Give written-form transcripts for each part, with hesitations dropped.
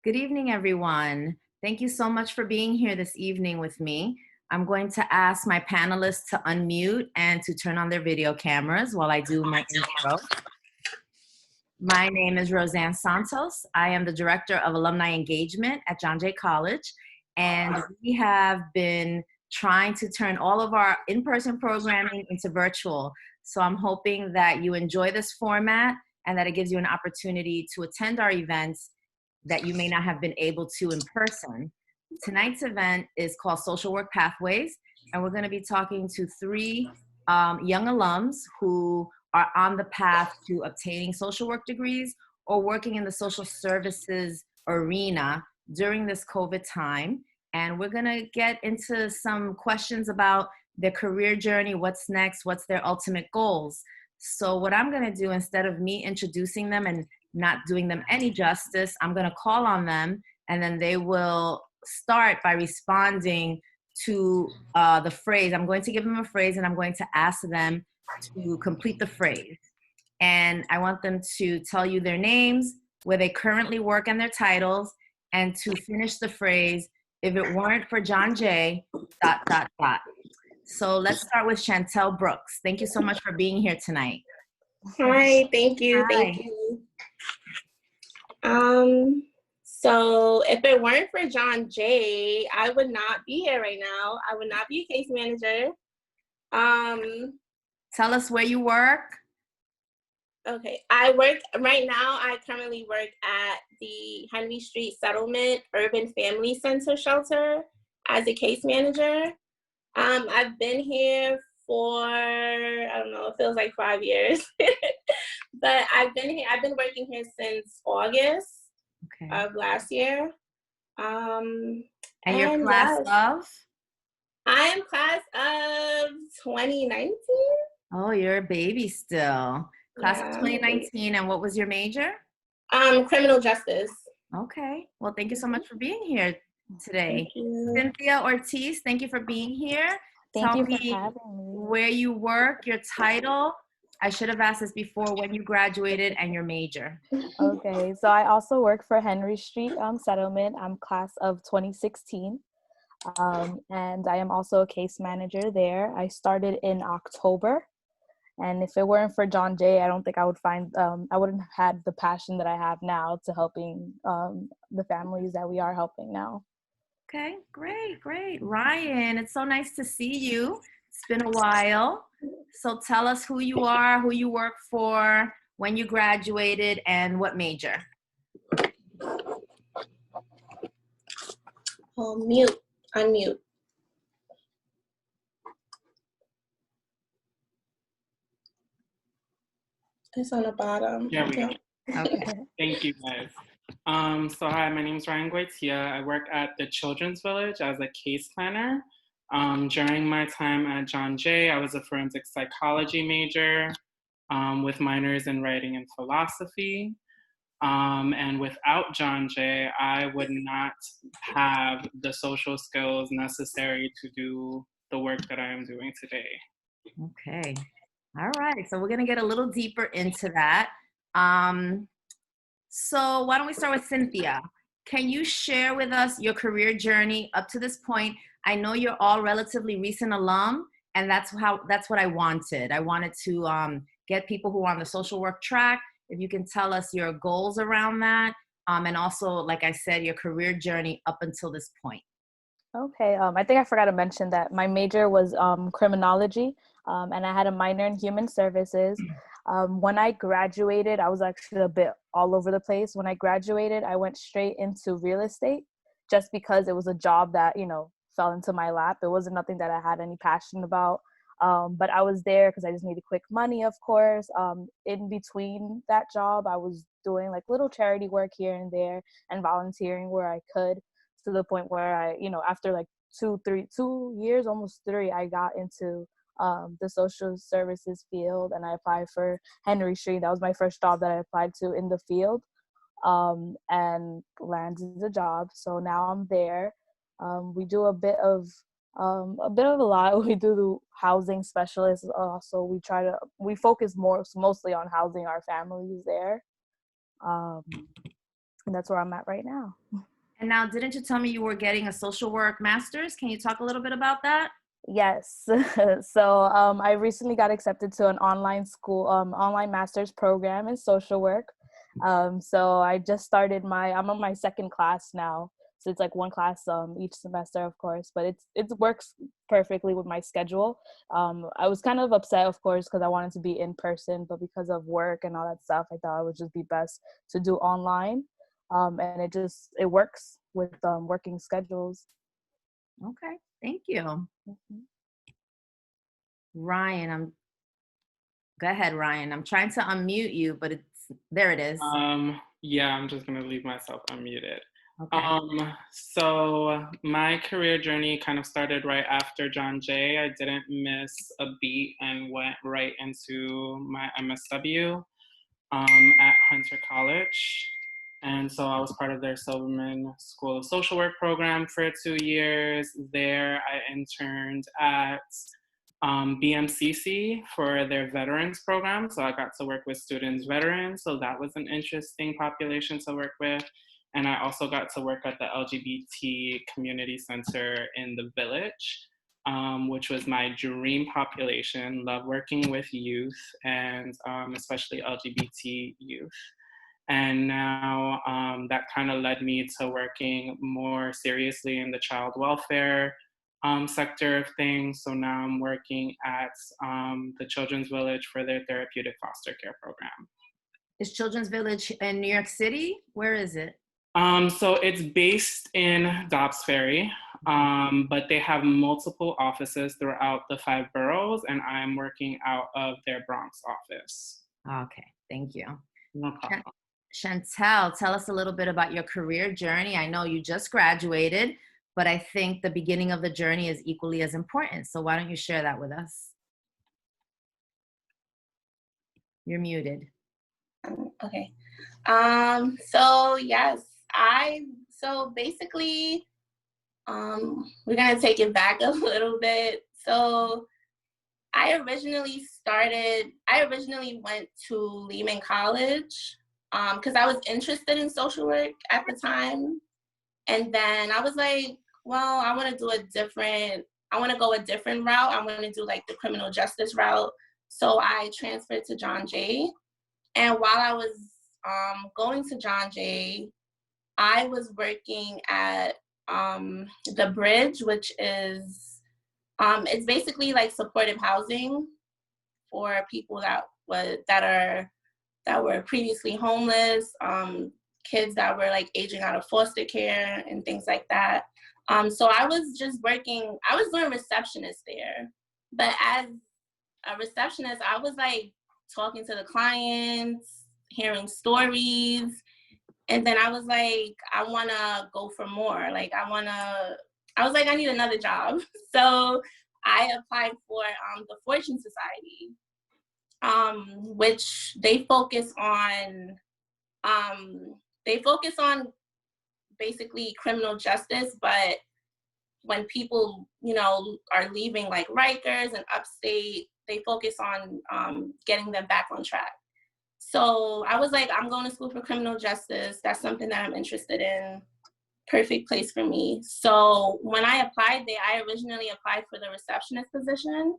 Good evening, everyone. Thank you so much for being here this evening with me. I'm going to ask my panelists to unmute and to turn on their video cameras while I do my intro. My name is Rosanna Santos. I am the Director of Alumni Engagement at John Jay College, and we have been trying to turn all of our in-person programming into virtual. So I'm hoping that you enjoy this format and that it gives you an opportunity to attend our events that you may not have been able to in person. Tonight's event is called Social Work Pathways, and we're going to be talking to three young alums who are on the path to obtaining social work degrees or working in the social services arena during this COVID time. And we're going to get into some questions about their career journey, what's next, what's their ultimate goals. So what I'm going to do, instead of me introducing them and not doing them any justice, I'm going to call on them, and then they will start by responding to the phrase. I'm going to give them a phrase, and I'm going to ask them to complete the phrase. And I want them to tell you their names, where they currently work, and their titles, and to finish the phrase, if it weren't for John Jay, ... So let's start with Chantel Brooks. Thank you so much for being here tonight. Hi, thank you. Hi. Thank you. So if it weren't for John Jay, I would not be here right now. I would not be a case manager. Tell us where you work. Okay, right now, I currently work at the Henry Street Settlement Urban Family Center Shelter as a case manager. I've been here for, I don't know, it feels like 5 years. But I've been working here since August of last year. And your class of? I am class of 2019. Oh, you're a baby still. Class of 2019, and what was your major? Criminal justice. Okay, well, thank you so much for being here today. Thank you. Cynthia Ortiz, thank you for being here. Thank Tell you me for having me. where you work, your title. I should have asked this before, when you graduated, and your major. Okay, so I also work for Henry Street Settlement. I'm class of 2016, and I am also a case manager there. I started in October, and if it weren't for John Jay, I don't think I wouldn't have had the passion that I have now to helping the families that we are helping now. Okay, great. Ryan, it's so nice to see you. It's been a while. So tell us who you are, who you work for, when you graduated, and what major. Unmute. It's on the bottom. There we go. Okay. Thank you, guys. So hi, my name is Ryan Guaitia. I work at the Children's Village as a case planner. During my time at John Jay, I was a forensic psychology major with minors in writing and philosophy. And without John Jay, I would not have the social skills necessary to do the work that I am doing today. Okay. All right. So we're going to get a little deeper into that. So why don't we start with Cynthia? Can you share with us your career journey up to this point? I know you're all relatively recent alum, and that's what I wanted. I wanted to get people who are on the social work track. If you can tell us your goals around that, and also, like I said, your career journey up until this point. Okay, I think I forgot to mention that my major was criminology, and I had a minor in human services. When I graduated, I was actually a bit all over the place. When I graduated, I went straight into real estate just because it was a job that, fell into my lap. It wasn't nothing that I had any passion about. But I was there because I just needed quick money, of course. In between that job, I was doing like little charity work here and there and volunteering where I could, to the point where I, after like 2 years, almost 3, I got into the social services field, and I applied for Henry Street. That was my first job that I applied to in the field, and landed the job. So now I'm there. We do a bit of a lot. We do the housing specialists. So we focus mostly on housing our families there. And that's where I'm at right now. And now, didn't you tell me you were getting a social work master's? Can you talk a little bit about that? Yes. So I recently got accepted to an online school, online master's program in social work. So I just started I'm on my second class now. So it's like one class each semester, of course, but it works perfectly with my schedule. I was kind of upset, of course, because I wanted to be in person, but because of work and all that stuff, I thought it would just be best to do online. And it works with working schedules. Okay, thank you. Mhm. Ryan, go ahead, Ryan. I'm trying to unmute you, but there it is. Yeah, I'm just gonna leave myself unmuted. Okay. So my career journey kind of started right after John Jay. I didn't miss a beat and went right into my MSW at Hunter College. And so I was part of their Silverman School of Social Work program for 2 years. There I interned at BMCC for their veterans program. So I got to work with students, veterans. So that was an interesting population to work with. And I also got to work at the LGBT community center in the village, which was my dream population. Love working with youth and especially LGBT youth. And now that kind of led me to working more seriously in the child welfare sector of things. So now I'm working at the Children's Village for their therapeutic foster care program. Is Children's Village in New York City? Where is it? So it's based in Dobbs Ferry, but they have multiple offices throughout the 5 boroughs, and I'm working out of their Bronx office. Okay, thank you. No problem. Chantel, tell us a little bit about your career journey. I know you just graduated, but I think the beginning of the journey is equally as important. So why don't you share that with us? You're muted. Okay. So yes, so basically, we're gonna take it back a little bit. So I originally went to Lehman College because I was interested in social work at the time. And then I was like, well, I want to go a different route. I want to do like the criminal justice route. So I transferred to John Jay. And while I was going to John Jay, I was working at the Bridge, which is it's basically like supportive housing for people that were previously homeless, kids that were like aging out of foster care and things like that. So I was doing receptionist there. But as a receptionist, I was like talking to the clients, hearing stories, and then I was like, I want to go for more. Like I was like, I need another job. So I applied for the Fortune Society, which they focus on basically criminal justice, but when people, are leaving like Rikers and upstate, they focus on getting them back on track. So I was like, I'm going to school for criminal justice. That's something that I'm interested in. Perfect place for me. So when I applied there, I originally applied for the receptionist position.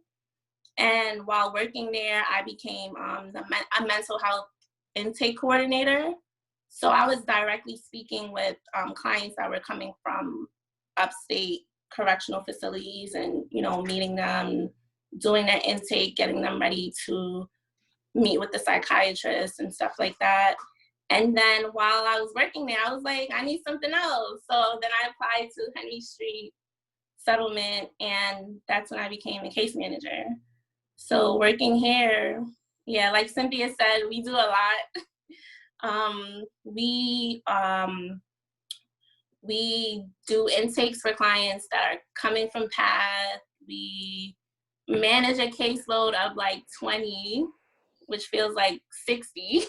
And while working there, I became a mental health intake coordinator. So I was directly speaking with clients that were coming from upstate correctional facilities and, meeting them, doing their intake, getting them ready to meet with the psychiatrist and stuff like that. And then while I was working there, I was like, I need something else. So then I applied to Henry Street Settlement, and that's when I became a case manager. So working here, yeah, like Cynthia said, we do a lot. We do intakes for clients that are coming from PATH. We manage a caseload of like 20, which feels like 60.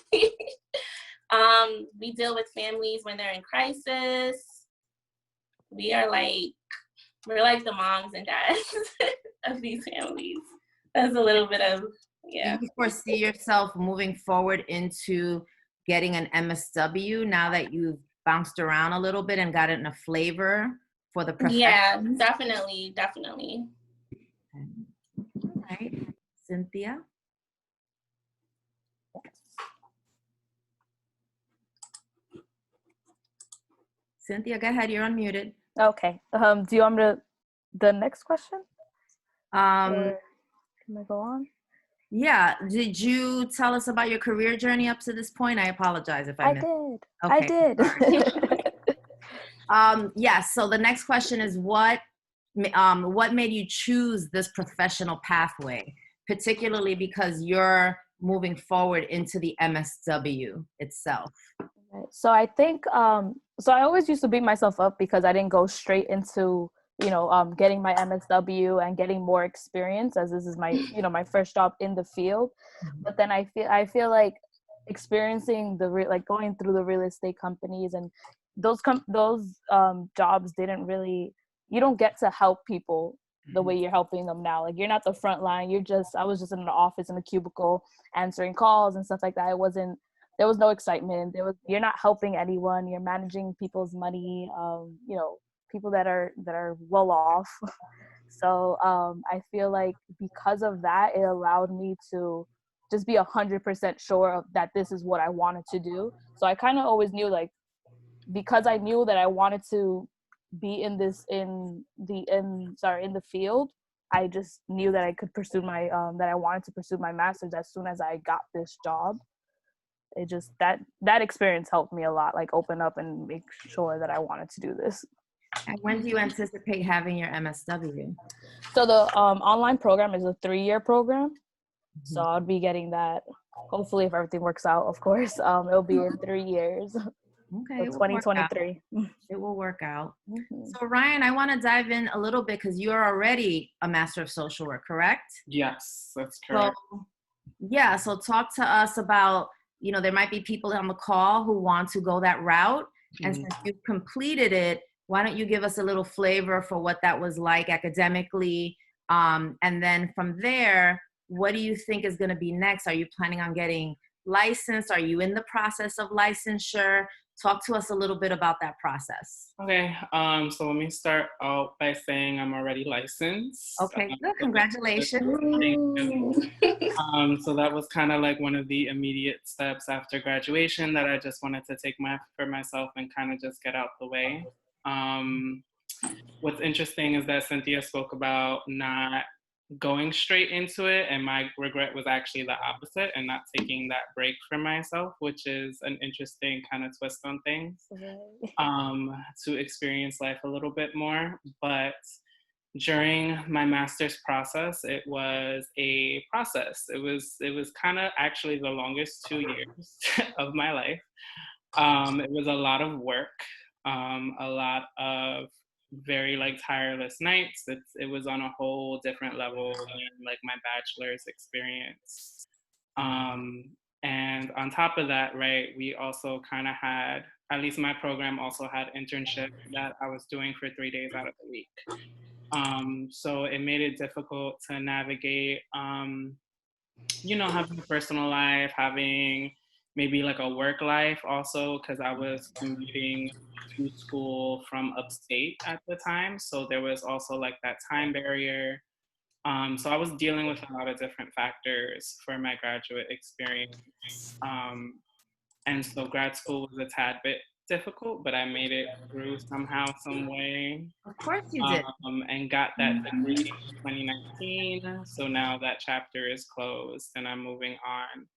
We deal with families when they're in crisis. We're like the moms and dads of these families. That's a little bit of, yeah. Do you foresee yourself moving forward into getting an MSW now that you've bounced around a little bit and gotten a flavor for the profession? Yeah, definitely. All right. Cynthia? Cynthia, go ahead. You're unmuted. Okay. Do you want me to the next question? Um, Or can I go on? yeah. Did you tell us about your career journey up to this point? I apologize if I missed. I did. Yes. So the next question is what made you choose this professional pathway, particularly because you're moving forward into the MSW itself? Right. So I think so I always used to beat myself up because I didn't go straight into getting my MSW and getting more experience, as this is my my first job in the field. But then I feel like experiencing like going through the real estate companies and those jobs didn't really, you don't get to help people the way you're helping them now. Like, you're not the front line. I was just in an office in a cubicle answering calls and stuff like that. There was no excitement. You're not helping anyone. You're managing people's money, people that are well off. So I feel like because of that, it allowed me to just be 100% sure of that this is what I wanted to do. So I kind of always knew, like, because I knew that I wanted to be in the field, I just knew that I could pursue my that I wanted to pursue my master's as soon as I got this job. It just that experience helped me a lot, like open up and make sure that I wanted to do this. And when do you anticipate having your MSW? So the online program is a 3-year program. So I'll be getting that, hopefully, if everything works out, of course. It'll be in 3 years. Okay, So 2023. It will work out. Mm-hmm. So Ryan, I want to dive in a little bit because you're already a Master of Social Work, correct? Yes, that's correct. So, yeah, so talk to us about, there might be people on the call who want to go that route. And since you've completed it, why don't you give us a little flavor for what that was like academically? And then from there, what do you think is going to be next? Are you planning on getting licensed? Are you in the process of licensure? Talk to us a little bit about that process. Okay, so let me start out by saying I'm already licensed. Okay, good. Congratulations. So that was kind of like one of the immediate steps after graduation that I just wanted to take for myself and kind of just get out the way. What's interesting is that Cynthia spoke about not going straight into it, and my regret was actually the opposite, and not taking that break for myself, which is an interesting kind of twist on things, to experience life a little bit more. But during my master's process, it was a process. It was kind of actually the longest 2 years of my life. It was a lot of work, a lot of very tireless nights. It was on a whole different level than my bachelor's experience. And on top of that, right, we also kind of had, at least my program also had internships that I was doing for 3 days out of the week. So it made it difficult to navigate, having a personal life, having maybe a work life also, because I was commuting to school from upstate at the time. So there was also that time barrier. So I was dealing with a lot of different factors for my graduate experience. And so grad school was a tad bit difficult, but I made it through somehow, some way. Of course you did. And got that degree in 2019. So now that chapter is closed and I'm moving on.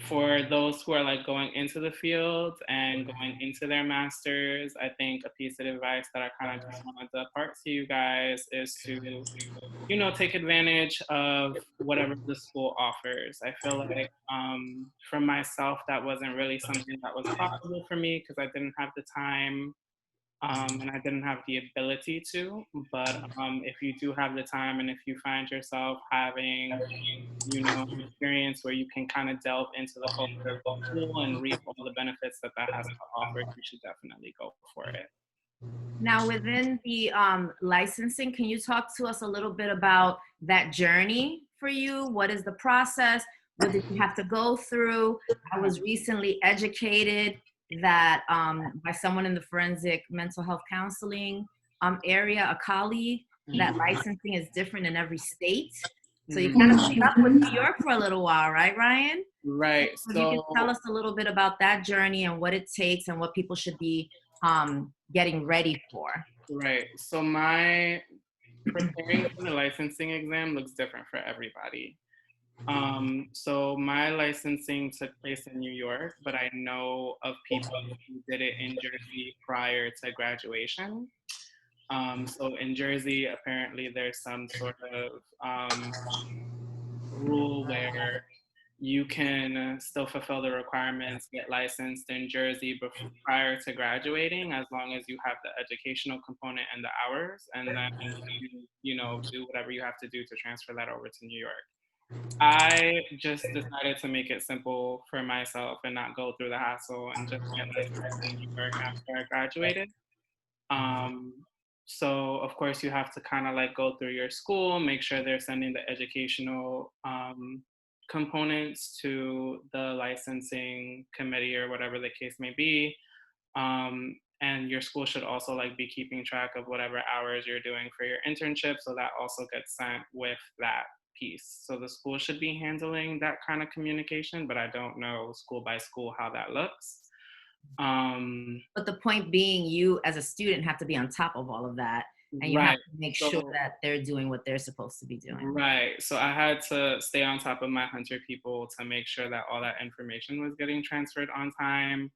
For those who are going into the field and going into their masters, I think a piece of advice that I kind of just wanted to impart to you guys is to, take advantage of whatever the school offers. I feel like for myself, that wasn't really something that was possible for me because I didn't have the time and I didn't have the ability to. But if you do have the time and if you find yourself having, an experience where you can kind of delve into the culture of the school and reap all the benefits that has to offer, you should definitely go for it. Now, within the licensing, can you talk to us a little bit about that journey for you? What is the process? What did you have to go through? I was recently educated that by someone in the forensic mental health counseling area, a colleague, that licensing is different in every state. So you kind of stuck with New York for a little while, right, Ryan? Right. So if you can tell us a little bit about that journey and what it takes and what people should be getting ready for. Right. So my preparing for the licensing exam looks different for everybody. So my licensing took place in New York, but I know of people who did it in Jersey prior to graduation. So in Jersey, apparently there's some sort of rule where you can still fulfill the requirements, get licensed in Jersey prior to graduating, as long as you have the educational component and the hours, and then you know, do whatever you have to do to transfer that over to New York. I just decided to make it simple for myself and not go through the hassle and just get licensed in New York after I graduated. Um, so of course you have to kind of like go through your school, make sure they're sending the educational components to the licensing committee or whatever the case may be. And your school should also like be keeping track of whatever hours you're doing for your internship. So that also gets sent with that piece. So the school should be handling that kind of communication, but I don't know school by school how that looks. But the point being, you as a student have to be on top of all of that, and you have to make sure that they're doing what they're supposed to be doing. Right. So I had to stay on top of my Hunter people to make sure that all that information was getting transferred on time.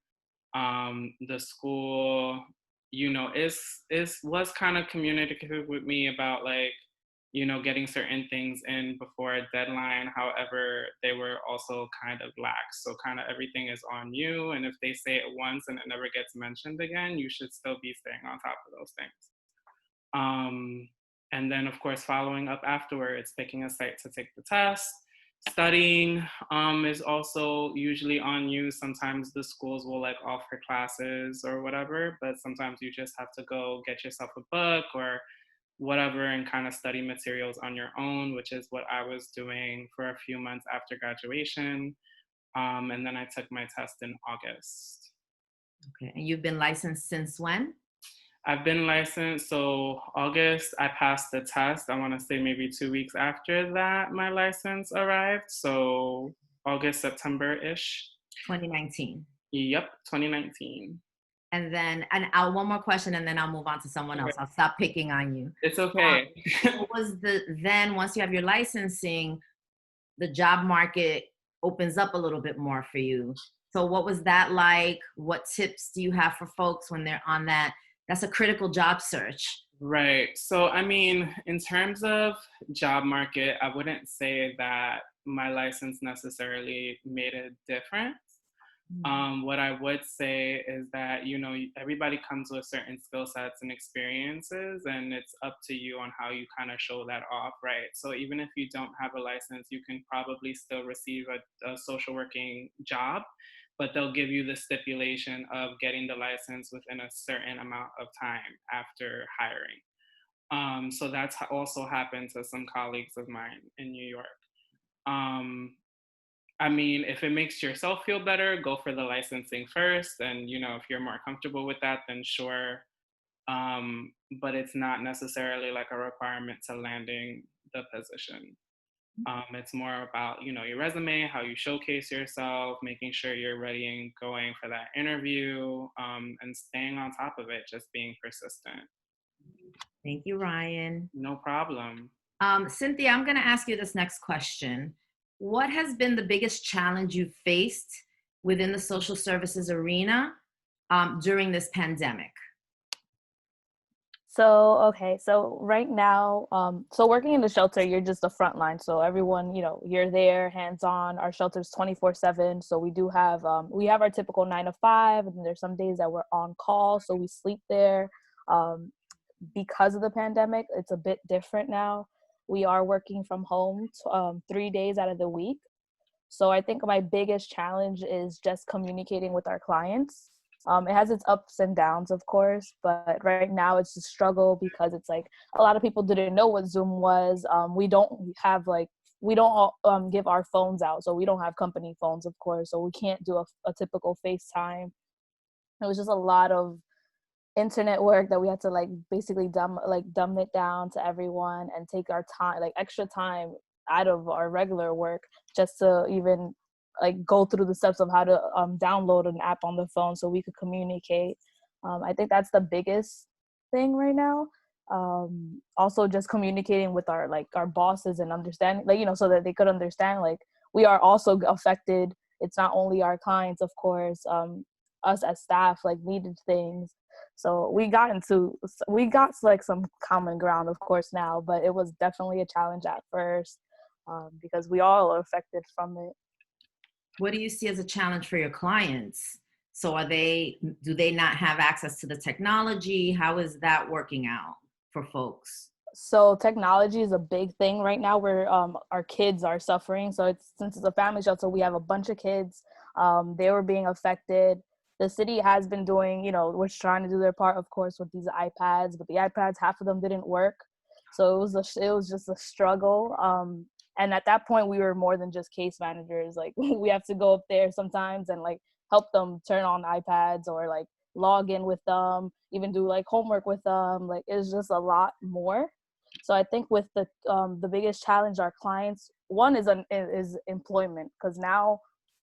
The school, you know, was kind of communicative with me about like, you know, getting certain things in before a deadline. However, they were also kind of lax. So kind of everything is on you. And if they say it once and it never gets mentioned again, you should still be staying on top of those things. And then of course, following up afterwards, picking a site to take the test. Studying is also usually on you. Sometimes the schools will like offer classes or whatever, but sometimes you just have to go get yourself a book or whatever and kind of study materials on your own, which is what I was doing for a few months after graduation. And then I took my test in August. Okay, and you've been licensed since when? I've been licensed, so August, I passed the test. I want to say maybe 2 weeks after that, my license arrived. So August, September-ish. 2019. Yep, 2019. And then, and I'll one more question, and then I'll move on to someone else. I'll stop picking on you. It's okay. What was then once you have your licensing, the job market opens up a little bit more for you. So what was that like? What tips do you have for folks when they're on that? That's a critical job search. Right. So, I mean, in terms of job market, I wouldn't say that my license necessarily made a difference. What I would say is that, you know, everybody comes with certain skill sets and experiences, and it's up to you on how you kind of show that off, right? So even if you don't have a license, you can probably still receive a social working job, but they'll give you the stipulation of getting the license within a certain amount of time after hiring. So that's also happened to some colleagues of mine in New York. I mean, if it makes yourself feel better, go for the licensing first. And, you know, if you're more comfortable with that, then sure. But it's not necessarily like a requirement to landing the position. It's more about, you know, your resume, how you showcase yourself, making sure you're ready and going for that interview, and staying on top of it, just being persistent. Thank you, Ryan. No problem. Cynthia, I'm going to ask you this next question. What has been the biggest challenge you've faced within the social services arena during this pandemic? So right now, so working in the shelter, you're just the front line. So everyone, you know, you're there, hands-on. Our shelter's 24/7. So we do have, we have our typical 9 to 5, and there's some days that we're on call, so we sleep there. Because of the pandemic, it's a bit different now. We are working from home 3 days out of the week. So I think my biggest challenge is just communicating with our clients. It has its ups and downs, of course, but right now it's a struggle because it's like a lot of people didn't know what Zoom was. We don't give our phones out, so we don't have company phones, of course, so we can't do a typical FaceTime. It was just a lot of internet work that we had to like basically dumb it down to everyone and take our time, like extra time out of our regular work just to even like go through the steps of how to download an app on the phone so we could communicate. I think that's the biggest thing right now. Also just communicating with our bosses and understanding, like, you know, so that they could understand, like, we are also affected. It's not only our clients, of course. Us as staff like needed things. So we got like some common ground, of course, now, but it was definitely a challenge at first, because we all are affected from it. What do you see as a challenge for your clients? So do they not have access to the technology? How is that working out for folks? So technology is a big thing right now where our kids are suffering. So since it's a family shelter, we have a bunch of kids. They were being affected. The city has been doing, you know, we're trying to do their part, of course, with these iPads, but the iPads, half of them didn't work. So it was just a struggle. And at that point, we were more than just case managers. Like, we have to go up there sometimes and like help them turn on iPads or like log in with them, even do like homework with them. Like, it's just a lot more. So I think with the biggest challenge our clients, one is employment, because now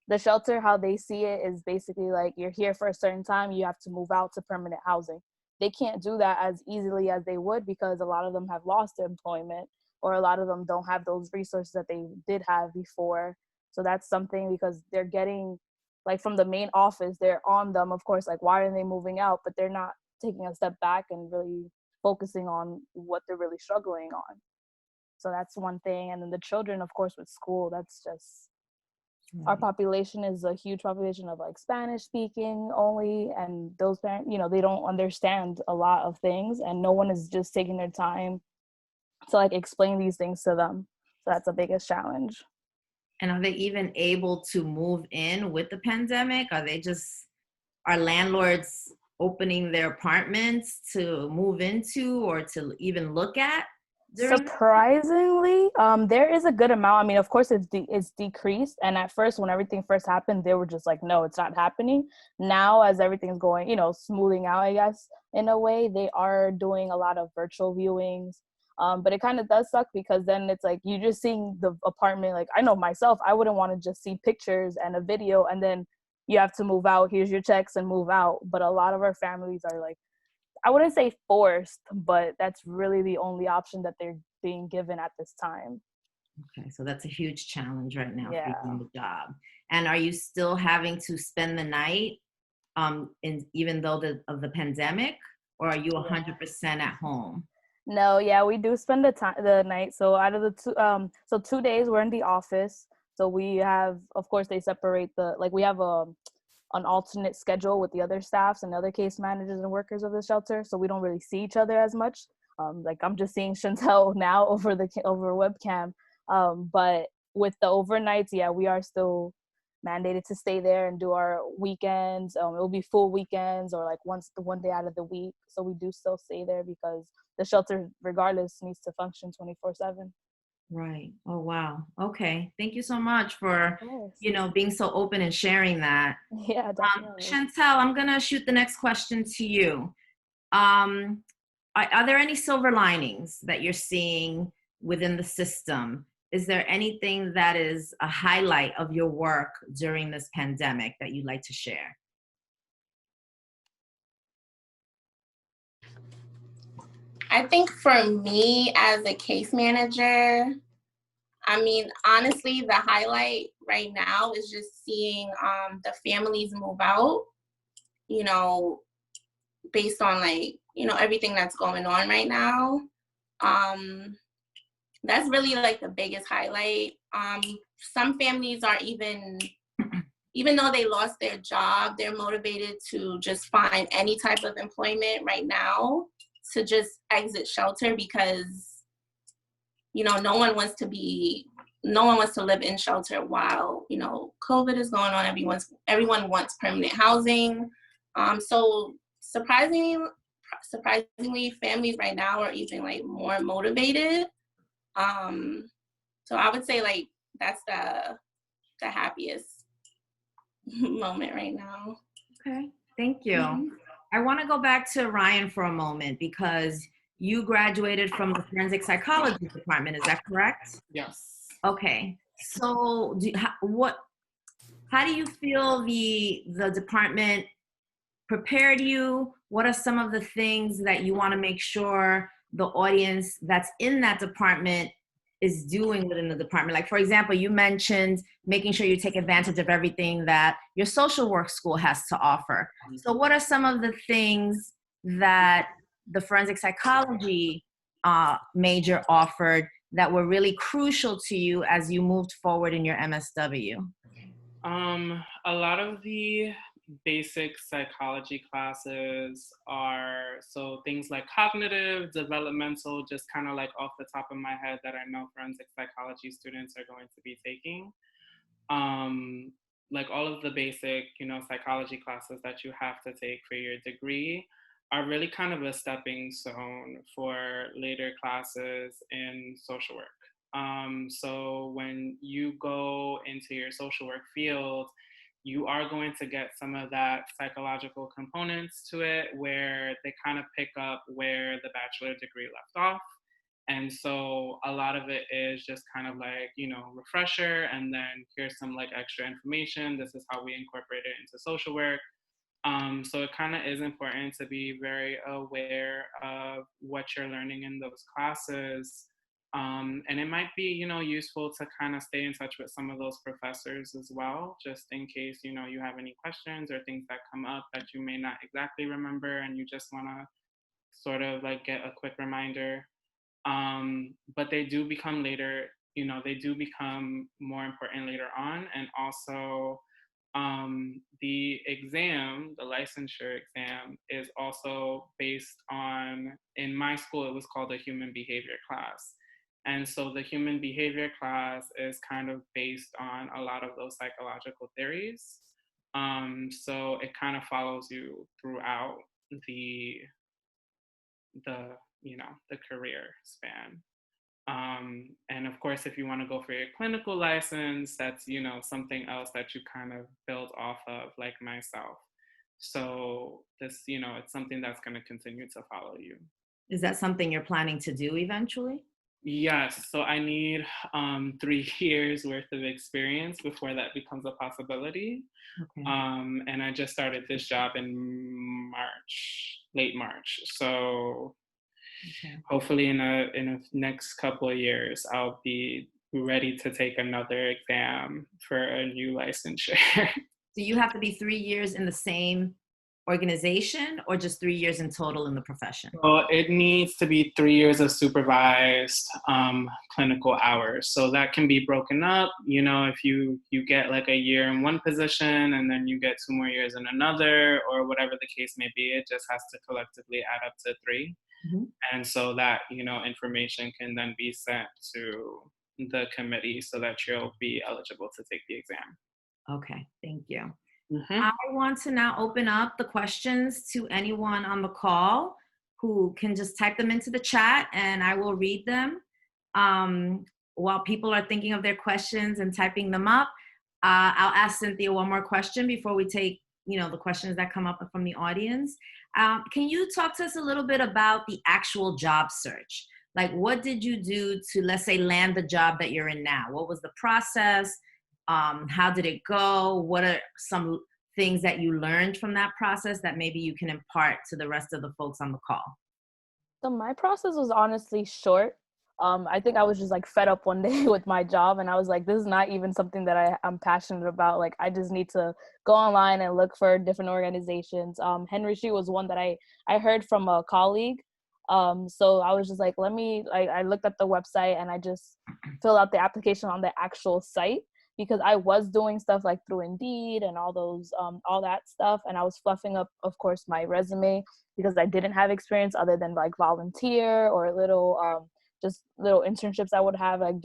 the shelter, how they see it is basically like, you're here for a certain time, you have to move out to permanent housing. They can't do that as easily as they would because a lot of them have lost their employment, or a lot of them don't have those resources that they did have before. So that's something, because they're getting, like, from the main office, they're on them, of course, like, why are they moving out? But they're not taking a step back and really focusing on what they're really struggling on. So that's one thing. And then the children, of course, with school, that's just, our population is a huge population of like Spanish speaking only, and those parents, you know, they don't understand a lot of things, and no one is just taking their time to like explain these things to them. So that's the biggest challenge. And are they even able to move in with the pandemic? Are landlords opening their apartments to move into or to even look at? Surprisingly, there is a good amount. I mean, of course, it's decreased. And at first, when everything first happened, they were just like, no, it's not happening. Now, as everything's going, you know, smoothing out, I guess, in a way, they are doing a lot of virtual viewings. But it kind of does suck, because then it's like, you're just seeing the apartment. Like, I know myself, I wouldn't want to just see pictures and a video and then you have to move out. Here's your checks and move out. But a lot of our families are like, I wouldn't say forced, but that's really the only option that they're being given at this time. Okay, so that's a huge challenge right now for Yeah. you on the job. And are you still having to spend the night, even though of the pandemic, or are you 100% at home? No, yeah, we do spend the night. So out of the 2 days we're in the office. So we have, of course, they separate we have an alternate schedule with the other staffs and other case managers and workers of the shelter. So we don't really see each other as much. Like, I'm just seeing Chantel now over webcam. But with the overnights, yeah, we are still mandated to stay there and do our weekends. It will be full weekends, or like one day out of the week. So we do still stay there because the shelter, regardless, needs to function 24/7. Right. Oh, wow. Okay. Thank you so much for, being so open and sharing that. Yeah, definitely. Chantel, I'm going to shoot the next question to you. Are there any silver linings that you're seeing within the system? Is there anything that is a highlight of your work during this pandemic that you'd like to share? I think for me as a case manager, I mean, honestly, the highlight right now is just seeing the families move out, you know, based on like, everything that's going on right now. That's really like the biggest highlight. Some families are even though they lost their job, they're motivated to just find any type of employment right now to just exit shelter, because no one wants to live in shelter while COVID is going on. Everyone wants permanent housing. So surprisingly, families right now are even like more motivated. So I would say like that's the happiest moment right now. Okay. Thank you. Mhm. I want to go back to Ryan for a moment because you graduated from the forensic psychology department. Is that correct? Yes. Okay. So, how do you feel the department prepared you? What are some of the things that you want to make sure the audience that's in that department is doing within the department? Like, for example, you mentioned making sure you take advantage of everything that your social work school has to offer. So, what are some of the things that the forensic psychology major offered that were really crucial to you as you moved forward in your MSW? A lot of the basic psychology classes are so things like cognitive, developmental, just kind of like off the top of my head that I know forensic psychology students are going to be taking. Um, like all of the basic, psychology classes that you have to take for your degree are really kind of a stepping stone for later classes in social work. So when you go into your social work field, you are going to get some of that psychological components to it where they kind of pick up where the bachelor degree left off. And so a lot of it is just kind of like, refresher, and then here's some like extra information. This is how we incorporate it into social work. So it kind of is important to be very aware of what you're learning in those classes. And it might be, useful to kind of stay in touch with some of those professors as well, just in case, you have any questions or things that come up that you may not exactly remember and you just want to sort of like get a quick reminder. But they do become later, they do become more important later on. And also, the exam, the licensure exam, is also based on, in my school, it was called a human behavior class. And so the human behavior class is kind of based on a lot of those psychological theories. So it kind of follows you throughout the the the career span. And of course, if you want to go for your clinical license, that's something else that you kind of build off of, like myself. So this, it's something that's going to continue to follow you. Is that something you're planning to do eventually? Yes, so I need 3 years worth of experience before that becomes a possibility. Okay. And I just started this job in late March. So Okay. hopefully in a next couple of years, I'll be ready to take another exam for a new licensure. Do you have to be 3 years in the same organization or just 3 years in total in the profession? Well, it needs to be 3 years of supervised clinical hours. So that can be broken up. If you get like a year in one position and then you get 2 more years in another, or whatever the case may be, it just has to collectively add up to 3. Mm-hmm. And so that, information can then be sent to the committee so that you'll be eligible to take the exam. Okay, thank you. Mm-hmm. I want to now open up the questions to anyone on the call who can just type them into the chat and I will read them. While people are thinking of their questions and typing them up, I'll ask Cynthia one more question before we take the questions that come up from the audience. Can you talk to us a little bit about the actual job search? Like, what did you do to, let's say, land the job that you're in now? What was the process? How did it go? What are some things that you learned from that process that maybe you can impart to the rest of the folks on the call? So my process was honestly short. I think I was just like fed up one day with my job, and I was like, this is not even something that I'm passionate about. Like, I just need to go online and look for different organizations. Henry Street was one that I heard from a colleague. So I was just like, I looked at the website and I just filled out the application on the actual site, because I was doing stuff like through Indeed and all that stuff. And I was fluffing up, of course, my resume, because I didn't have experience other than like volunteer or just little internships I would have like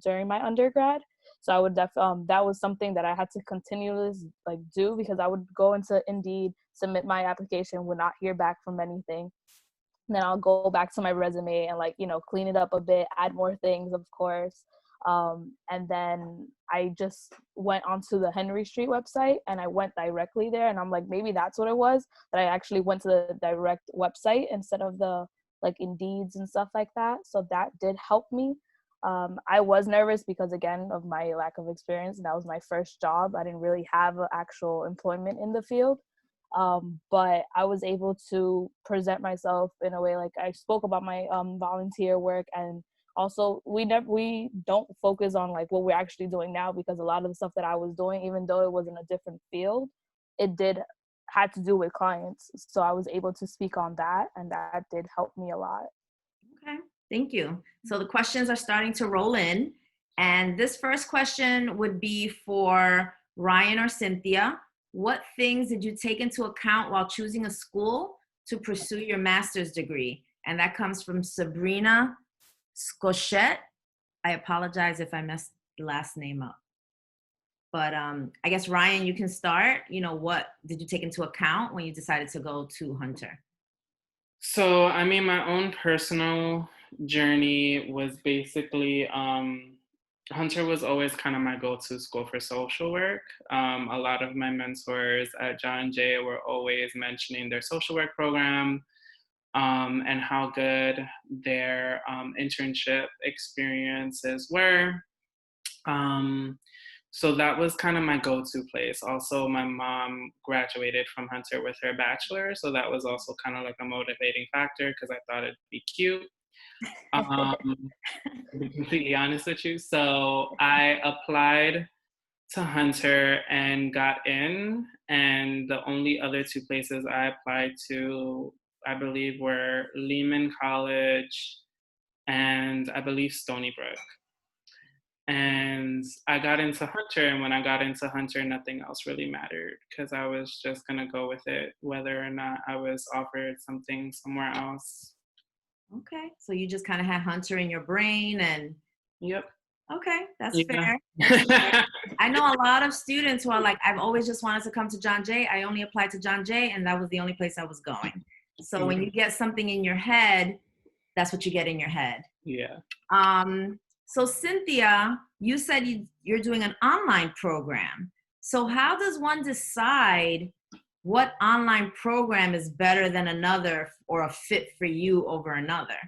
during my undergrad. So I would that was something that I had to continuously like do, because I would go into Indeed, submit my application, would not hear back from anything. And then I'll go back to my resume and clean it up a bit, add more things, of course. And then I just went onto the Henry Street website and I went directly there. And I'm like, maybe that's what it was, that I actually went to the direct website instead of the like Indeeds and stuff like that. So that did help me. I was nervous because, again, of my lack of experience. That was my first job. I didn't really have actual employment in the field. But I was able to present myself in a way, like I spoke about my volunteer work, and also we don't focus on like what we're actually doing now, because a lot of the stuff that I was doing, even though it was in a different field, it had to do with clients. So I was able to speak on that, and that did help me a lot. Okay, thank you. So the questions are starting to roll in. And this first question would be for Ryan or Cynthia. What things did you take into account while choosing a school to pursue your master's degree? And that comes from Sabrina Scochette. I apologize if I messed the last name up. But I guess, Ryan, you can start. What did you take into account when you decided to go to Hunter? So, I mean, my own personal journey was basically Hunter was always kind of my go-to school for social work. A lot of my mentors at John Jay were always mentioning their social work program and how good their internship experiences were. So that was kind of my go-to place. Also, my mom graduated from Hunter with her bachelor, so that was also kind of like a motivating factor because I thought it'd be cute. To be completely honest with you. So I applied to Hunter and got in, and the only other two places I applied to, I believe, were Lehman College and I believe Stony Brook. And I got into Hunter, and when I got into Hunter, nothing else really mattered because I was just gonna go with it, whether or not I was offered something somewhere else. Okay, so you just kind of had Hunter in your brain, and Yep. okay, that's Yeah. fair. That's fair. I know a lot of students who are like, I've always just wanted to come to John Jay. I only applied to John Jay, and that was the only place I was going. So when you get something in your head, that's what you get in your head. Yeah. So Cynthia, you said you're doing an online program. So how does one decide what online program is better than another or a fit for you over another?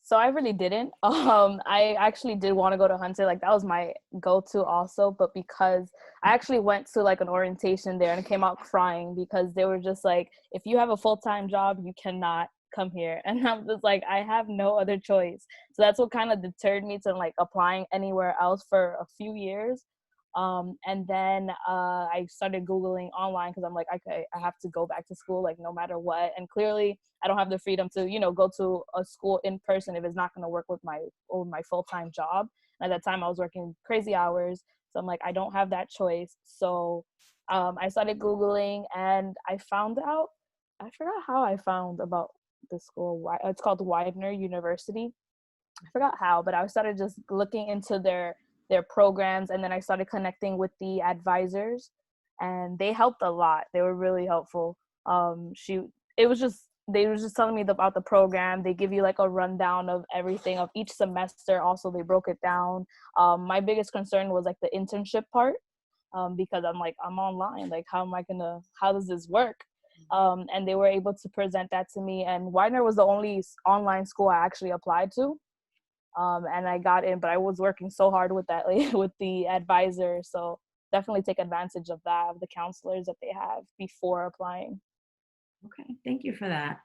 So I really didn't. I actually did want to go to Hunter. Like that was my go-to also, but because I actually went to like an orientation there and came out crying because they were just like, if you have a full-time job, you cannot come here. And I'm just like, I have no other choice. So that's what kind of deterred me to like applying anywhere else for a few years. And then I started Googling online because I'm like, okay, I have to go back to school, like no matter what. And clearly I don't have the freedom to, go to a school in person if it's not going to work with my full-time job. And at that time I was working crazy hours. So I'm like, I don't have that choice. So I started Googling and I found out, I forgot how I found about the school. It's called Widener University. I forgot how, but I started just looking into their programs, and then I started connecting with the advisors, and they helped a lot. They were really helpful. They were just telling me about the program. They give you like a rundown of everything of each semester. Also, they broke it down. My biggest concern was like the internship part, because I'm like, I'm online. Like, how does this work? And they were able to present that to me. And Widener was the only online school I actually applied to. And I got in, but I was working so hard with that, like, with the advisor. So definitely take advantage of that, of the counselors that they have before applying. Okay, thank you for that.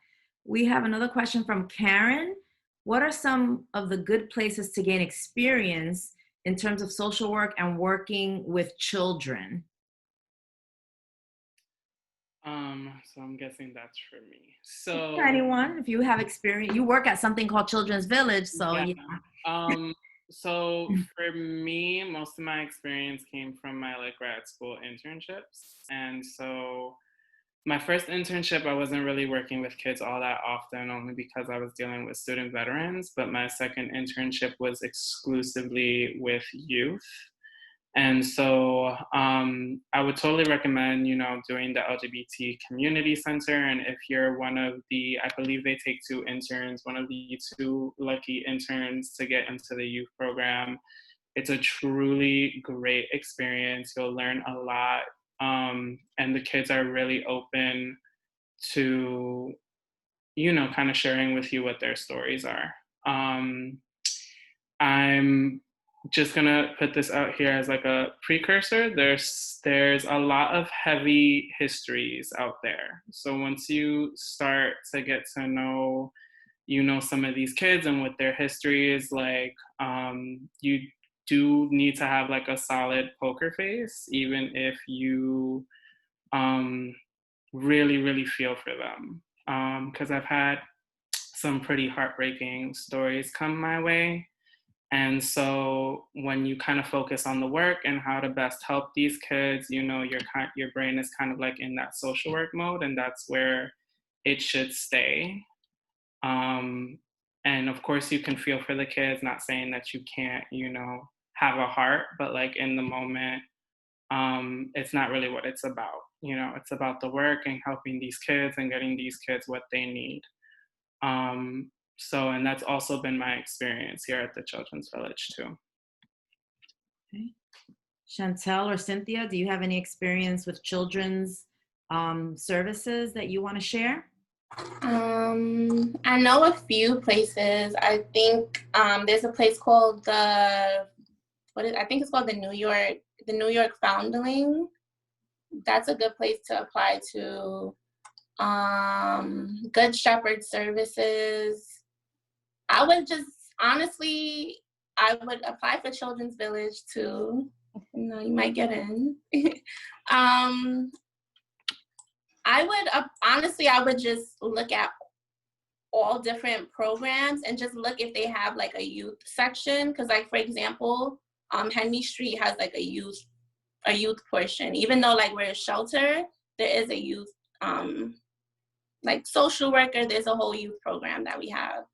We have another question from Karen. What are some of the good places to gain experience in terms of social work and working with children? So I'm guessing that's for me. So For anyone, if you have experience, you work at something called Children's Village, so yeah. So for me, most of my experience came from my like grad school internships. And so my first internship, I wasn't really working with kids all that often, only because I was dealing with student veterans. But my second internship was exclusively with youth. And so I would totally recommend, doing the LGBT community center. And if you're one of the, I believe they take 2 interns, one of the 2 lucky interns to get into the youth program, It's a truly great experience. You'll learn a lot. And the kids are really open to, kind of sharing with you what their stories are. I'm just gonna put this out here as like a precursor. There's a lot of heavy histories out there. So once you start to get to know, some of these kids and what their history is like, you do need to have like a solid poker face, even if you really, really feel for them. Because I've had some pretty heartbreaking stories come my way. And so when you kind of focus on the work and how to best help these kids, your brain is kind of like in that social work mode, and that's where it should stay. And of course you can feel for the kids, not saying that you can't, have a heart, but like in the moment, it's not really what it's about. It's about the work and helping these kids and getting these kids what they need. And that's also been my experience here at the Children's Village too. Okay. Chantel or Cynthia, do you have any experience with children's services that you want to share? I know a few places. I think there's a place called I think it's called the New York Foundling. That's a good place to apply to. Good Shepherd Services. I would apply for Children's Village too. You might get in. I would just look at all different programs and just look if they have like a youth section. Because like, for example, Henry Street has like a youth portion. Even though like we're a shelter, there is a youth, like social worker, there's a whole youth program that we have.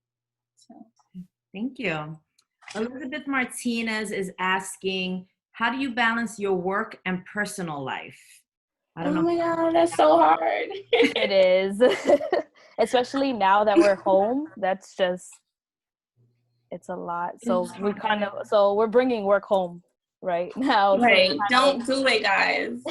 So. Thank you. Elizabeth Martinez is asking, how do you balance your work and personal life? I don't know. Oh my God, that's so hard. It is. Especially now that we're home, it's a lot. So we're bringing work home right now. Right, So don't do it, guys.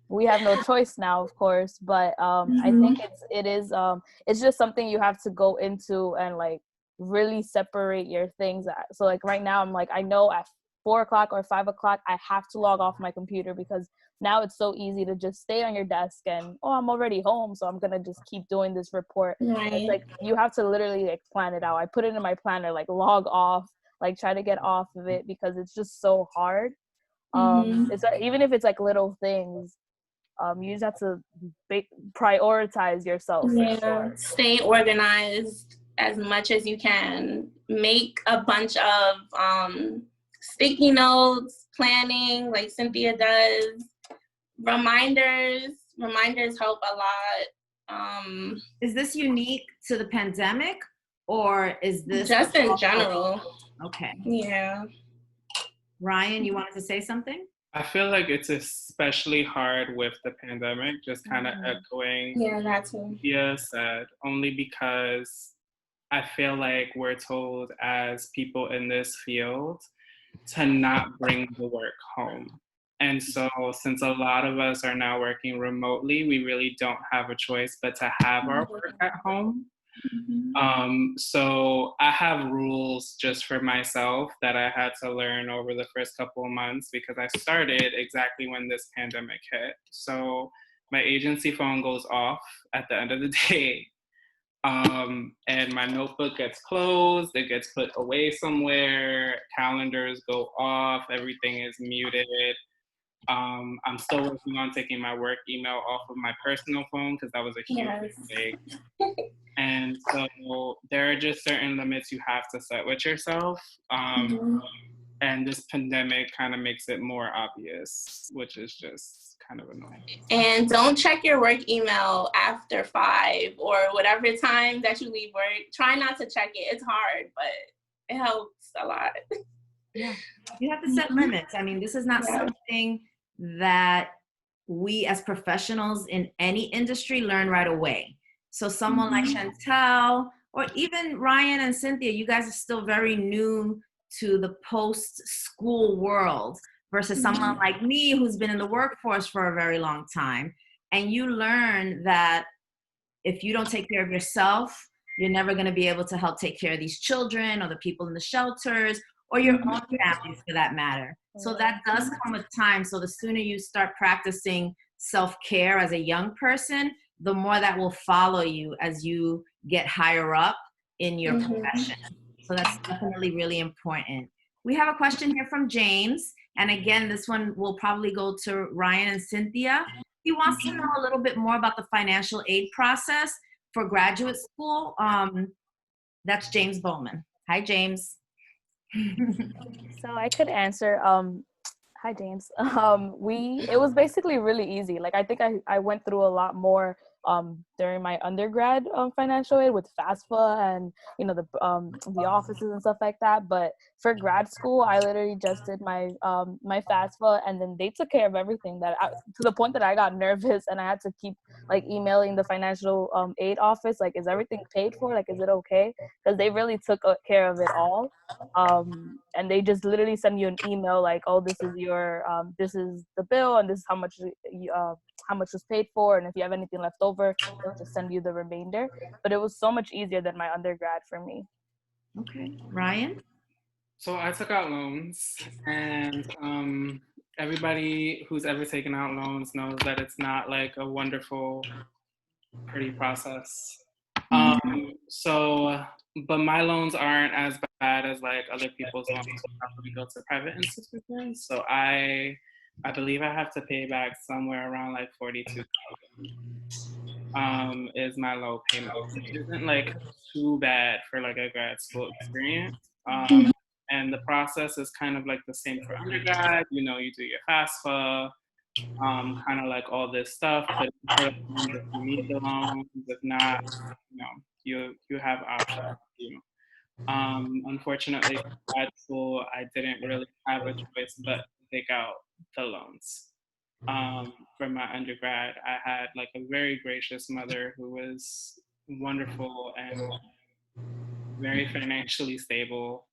We have no choice now, of course, but I think it's just something you have to go into and like really separate your things. So like right now, I'm like, I know at 4:00 or 5:00, I have to log off my computer because now it's so easy to just stay on your desk and, I'm already home, so I'm gonna just keep doing this report. Right. It's like you have to literally like plan it out. I put it in my planner, like log off, like try to get off of it because it's just so hard. It's even if it's like little things, you just have to prioritize yourself. Yeah, for sure. Stay organized as much as you can. Make a bunch of sticky notes, planning like Cynthia does. Reminders help a lot. Is this unique to the pandemic, or is this just in general? Okay. Yeah. Ryan, you wanted to say something? I feel like it's especially hard with the pandemic, just kind of echoing that too. Cynthia said, only because I feel like we're told as people in this field to not bring the work home. And so since a lot of us are now working remotely, we really don't have a choice but to have our work at home. So I have rules just for myself that I had to learn over the first couple of months because I started exactly when this pandemic hit. So my agency phone goes off at the end of the day. And my notebook gets closed, it gets put away somewhere, calendars go off, everything is muted. I'm still working on taking my work email off of my personal phone because that was a huge mistake. And so there are just certain limits you have to set with yourself. And this pandemic kind of makes it more obvious, which is just kind of annoying. And don't check your work email after 5 or whatever time that you leave work. Try not to check it. It's hard, but it helps a lot. Yeah, you have to set limits. I mean, this is not something that we as professionals in any industry learn right away. So someone like Chantel or even Ryan and Cynthia, you guys are still very new to the post-school world versus someone like me who's been in the workforce for a very long time. And you learn that if you don't take care of yourself, you're never going to be able to help take care of these children or the people in the shelters or your own families for that matter. So that does come with time. So the sooner you start practicing self-care as a young person, the more that will follow you as you get higher up in your profession. So that's definitely really important. We have a question here from James. And again, this one will probably go to Ryan and Cynthia. He wants to know a little bit more about the financial aid process for graduate school. That's James Bowman. Hi, James. So I could answer. Hi, James. It was basically really easy. Like, I think I went through a lot more during my undergrad financial aid with FAFSA and the offices and stuff like that. But for grad school, I literally just did my my FAFSA, and then they took care of everything to the point that I got nervous and I had to keep like emailing the financial aid office, like, is everything paid for? Like, is it okay? Because they really took care of it all. And they just literally send you an email like, oh, this is the bill, and this is how much was paid for, and if you have anything left over, they'll just send you the remainder. But it was so much easier than my undergrad for me. Okay, Ryan? So I took out loans, and everybody who's ever taken out loans knows that it's not like a wonderful, pretty process. But my loans aren't as bad as like other people's loans who probably go to private institutions. So I believe I have to pay back somewhere around like 42,000. Is my low payment, which isn't like too bad for like a grad school experience. And the process is kind of like the same for undergrad. You do your FAFSA, kind of like all this stuff. But if you need the loans, if not, you have options. Unfortunately, for grad school, I didn't really have a choice but to take out the loans. For my undergrad, I had like a very gracious mother who was wonderful and very financially stable.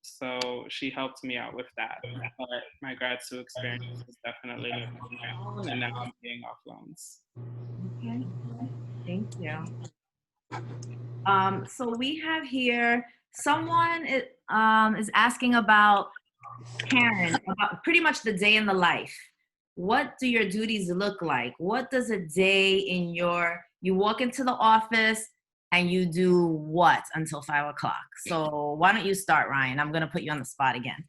So she helped me out with that. But my grad school experience was definitely on my own, and now I'm paying off loans. Okay, thank you. So we have here, someone is asking about Karen, about pretty much the day in the life. What do your duties look like? What does a day you walk into the office and you do what until 5 o'clock? So why don't you start, Ryan? I'm gonna put you on the spot again.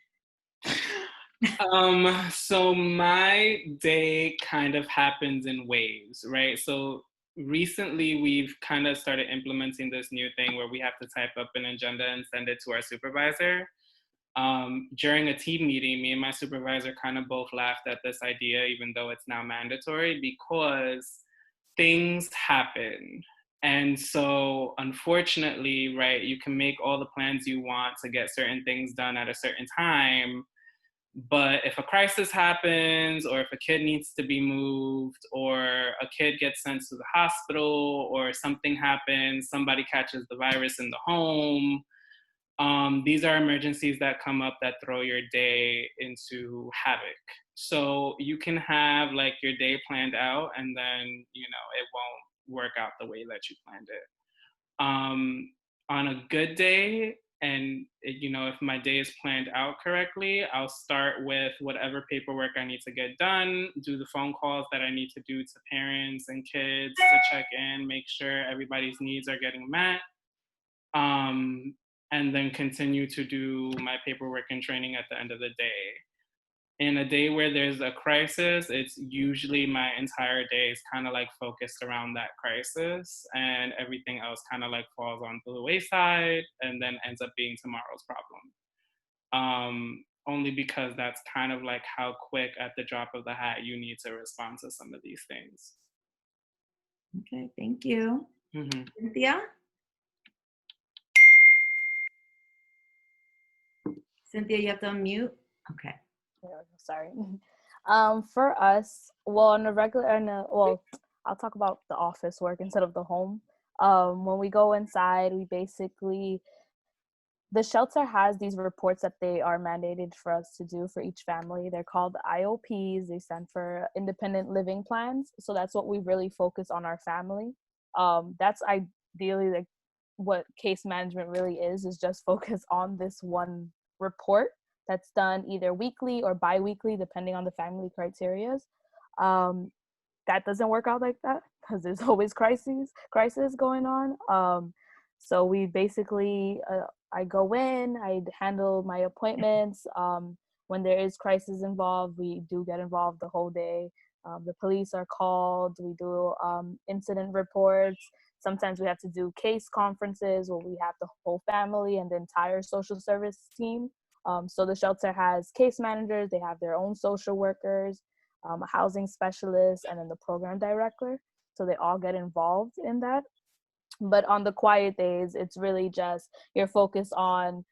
So my day kind of happens in waves, right? So recently we've kind of started implementing this new thing where we have to type up an agenda and send it to our supervisor. During a team meeting, me and my supervisor kind of both laughed at this idea, even though it's now mandatory, because things happen. And so unfortunately, right, you can make all the plans you want to get certain things done at a certain time. But if a crisis happens, or if a kid needs to be moved, or a kid gets sent to the hospital, or something happens, somebody catches the virus in the home, these are emergencies that come up that throw your day into havoc. So you can have like your day planned out, and then, it won't work out the way that you planned it. On a good day, and if my day is planned out correctly, I'll start with whatever paperwork I need to get done, do the phone calls that I need to do to parents and kids to check in, make sure everybody's needs are getting met, and then continue to do my paperwork and training at the end of the day. In a day where there's a crisis, it's usually my entire day is kind of like focused around that crisis, and everything else kind of like falls onto the wayside and then ends up being tomorrow's problem. Only because that's kind of like how quick at the drop of the hat you need to respond to some of these things. Okay, thank you. Mm-hmm. Cynthia? Cynthia, you have to unmute. Okay. Sorry. For us, well, I'll talk about the office work instead of the home. When we go inside, we basically the shelter has these reports that they are mandated for us to do for each family. They're called IOPs. They stand for Independent Living Plans. So that's what we really focus on our family. That's ideally like what case management really is just focus on this one report that's done either weekly or bi-weekly, depending on the family criterias. That doesn't work out like that because there's always crisis going on. So we basically, I go in, I handle my appointments. When there is crisis involved, we do get involved the whole day. The police are called, we do incident reports. Sometimes we have to do case conferences where we have the whole family and the entire social service team. So the shelter has case managers, they have their own social workers, a housing specialist, and then the program director. So they all get involved in that. But on the quiet days, it's really just you're focused on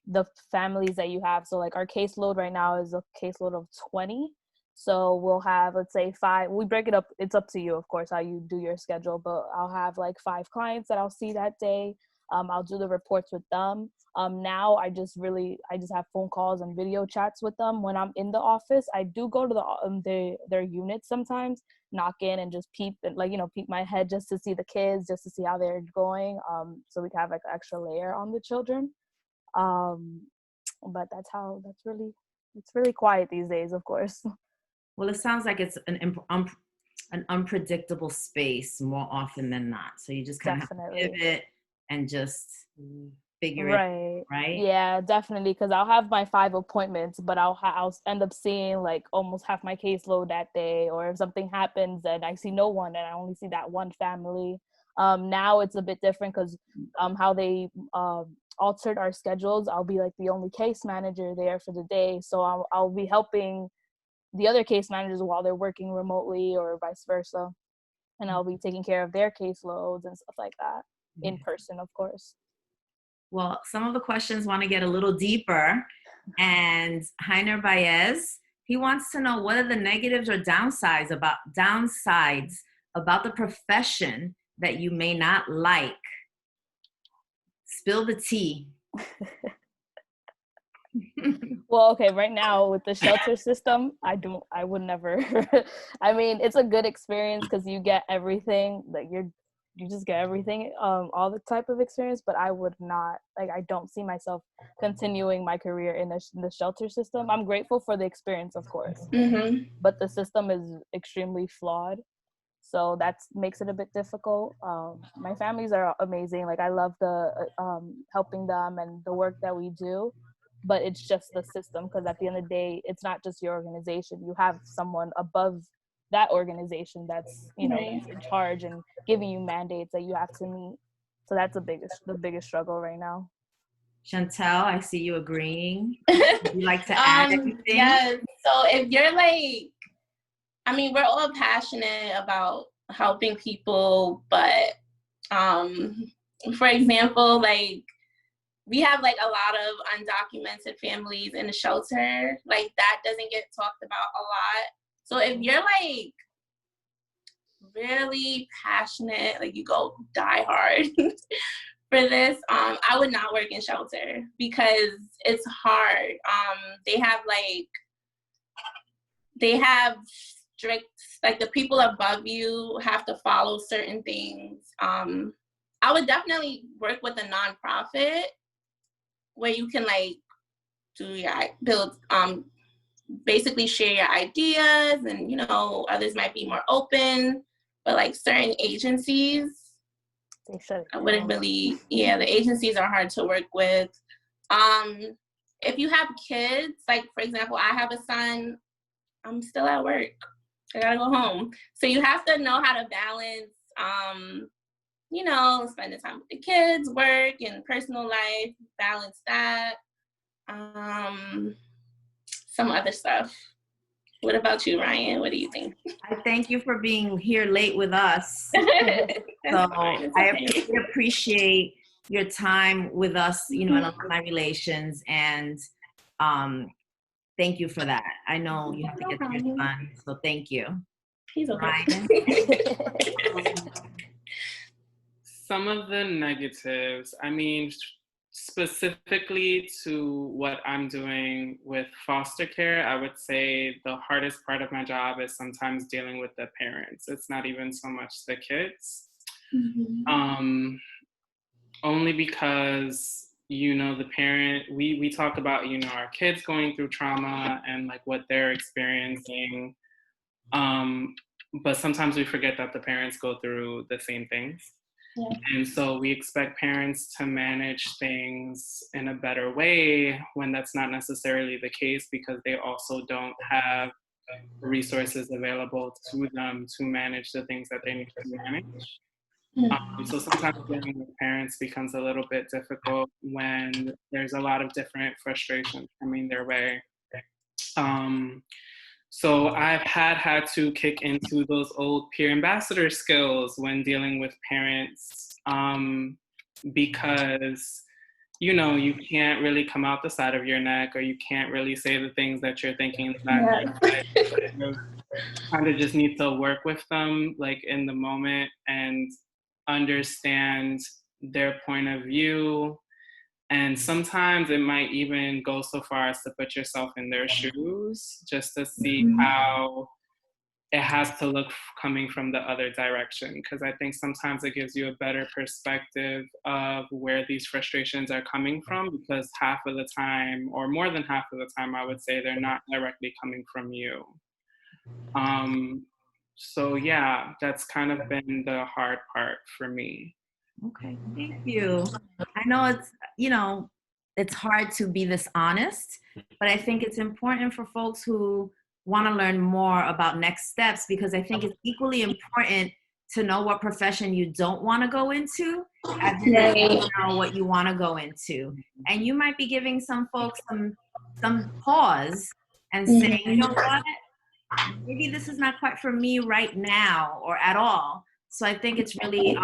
the families that you have. So like our caseload right now is a caseload of 20. So we'll have, let's say 5, we break it up. It's up to you, of course, how you do your schedule, but I'll have like 5 clients that I'll see that day. I'll do the reports with them. Now I just have phone calls and video chats with them. When I'm in the office, I do go to their units sometimes, knock in and just peep my head just to see the kids, just to see how they're going. So we can have like an extra layer on the children. But it's really quiet these days, of course. Well, it sounds like it's an unpredictable space more often than not. So you just kind of have to pivot and just figure it out, right? Yeah, definitely. Because I'll have my 5 appointments, but I'll end up seeing like almost half my caseload that day. Or if something happens and I see no one and I only see that one family. Now it's a bit different because how they altered our schedules. I'll be like the only case manager there for the day. So I'll be helping the other case managers while they're working remotely or vice versa. And I'll be taking care of their caseloads and stuff like that in person, of course. Well, some of the questions want to get a little deeper. And Heiner Baez, he wants to know what are the negatives or downsides about the profession that you may not like. Spill the tea. Well, okay, right now with the shelter system, I would never. I mean, it's a good experience because you get everything, like you just get everything, all the type of experience, but I would not, like, I don't see myself continuing my career in the shelter system. I'm grateful for the experience, of course, but the system is extremely flawed. So that makes it a bit difficult. My families are amazing. Like I love the helping them and the work that we do, but it's just the system because at the end of the day, it's not just your organization. You have someone above that organization that's that's in charge and giving you mandates that you have to meet. So that's the biggest struggle right now. Chantel, I see you agreeing. Would you like to add anything? Yes. So if you're like, I mean, we're all passionate about helping people, but for example, like we have like a lot of undocumented families in the shelter. Like that doesn't get talked about a lot. So if you're like really passionate, like you go die hard for this, I would not work in shelter because it's hard. They have strict, like the people above you have to follow certain things. I would definitely work with a nonprofit where you can like basically share your ideas and others might be more open, but like certain agencies, I wouldn't really, the agencies are hard to work with. If you have kids, like for example, I have a son, I'm still at work. I gotta go home. So you have to know how to balance, spending time with the kids, work, and personal life, balance that. Some other stuff. What about you, Ryan? What do you think? I thank you for being here late with us. So I appreciate your time with us, in Alumni Relations, and thank you for that. I know you have to get to your son, so thank you. He's okay. Ryan? Some of the negatives, I mean, specifically to what I'm doing with foster care, I would say the hardest part of my job is sometimes dealing with the parents. It's not even so much the kids. Only because, the parent, we talk about, our kids going through trauma and like what they're experiencing. But sometimes we forget that the parents go through the same things. Yeah. And so we expect parents to manage things in a better way when that's not necessarily the case, because they also don't have resources available to them to manage the things that they need to manage. So sometimes dealing with parents becomes a little bit difficult when there's a lot of different frustrations coming their way. So I've had to kick into those old peer ambassador skills when dealing with parents, because, you can't really come out the side of your neck, or you can't really say the things that you're thinking that you kind of just need to work with them like in the moment and understand their point of view. And sometimes it might even go so far as to put yourself in their shoes just to see how it has to look coming from the other direction. Because I think sometimes it gives you a better perspective of where these frustrations are coming from, because half of the time, or more than half of the time, I would say they're not directly coming from you. So yeah, that's kind of been the hard part for me. Okay, thank you. I know it's hard to be this honest, but I think it's important for folks who want to learn more about next steps, because I think it's equally important to know what profession you don't want to go into as it is to know what you want to go into. And you might be giving some folks some pause and saying, you know what? Maybe this is not quite for me right now or at all. So I think it's really